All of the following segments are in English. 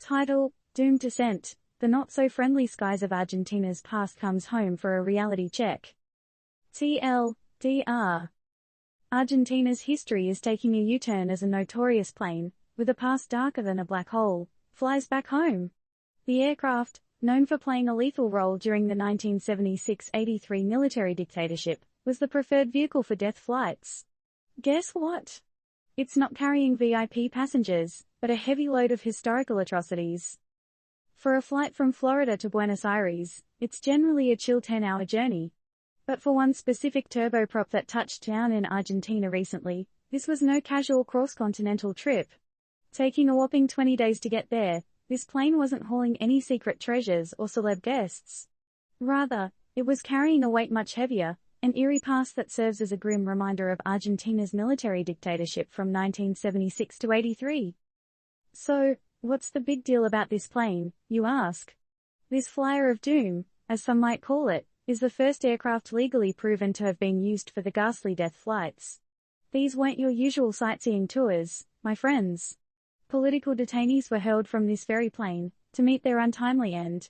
Title: Doomed Descent. The not-so-friendly skies of Argentina's past comes home for a reality check. TLDR. Argentina's history is taking a U-turn as a notorious plane, with a past darker than a black hole, flies back home. The aircraft, known for playing a lethal role during the 1976-83 military dictatorship, was the preferred vehicle for death flights. Guess what? It's not carrying VIP passengers, but a heavy load of historical atrocities. For a flight from Florida to Buenos Aires, it's generally a chill 10-hour journey. But for one specific turboprop that touched down in Argentina recently, this was no casual cross-continental trip. Taking a whopping 20 days to get there, this plane wasn't hauling any secret treasures or celeb guests. Rather, it was carrying a weight much heavier, an eerie past that serves as a grim reminder of Argentina's military dictatorship from 1976 to 83. So, what's the big deal about this plane, you ask? This flyer of doom, as some might call it, is the first aircraft legally proven to have been used for the ghastly death flights. These weren't your usual sightseeing tours, my friends. Political detainees were hurled from this very plane, to meet their untimely end.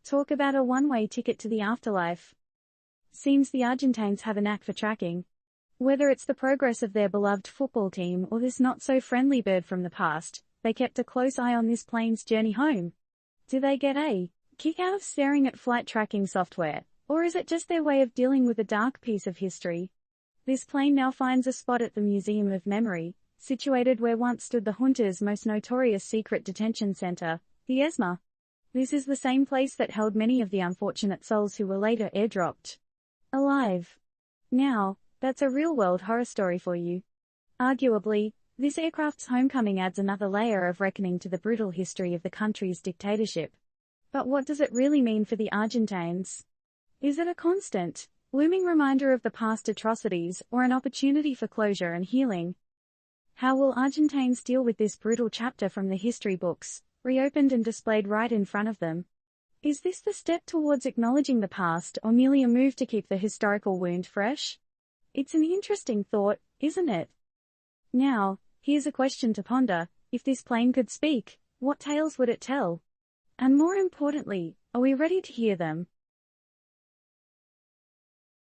Talk about a one-way ticket to the afterlife. Seems the Argentines have a knack for tracking. Whether it's the progress of their beloved football team or this not-so-friendly bird from the past, they kept a close eye on this plane's journey home. Do they get a kick out of staring at flight tracking software, or is it just their way of dealing with a dark piece of history? This plane now finds a spot at the Museum of Memory, situated where once stood the junta's most notorious secret detention center, the ESMA. This is the same place that held many of the unfortunate souls who were later airdropped alive. Now, that's a real-world horror story for you. Arguably, this aircraft's homecoming adds another layer of reckoning to the brutal history of the country's dictatorship. But what does it really mean for the Argentines? Is it a constant, looming reminder of the past atrocities or an opportunity for closure and healing? How will Argentines deal with this brutal chapter from the history books, reopened and displayed right in front of them? Is this the step towards acknowledging the past or merely a move to keep the historical wound fresh? It's an interesting thought, isn't it? Now, here's a question to ponder: if this plane could speak, what tales would it tell? And more importantly, are we ready to hear them?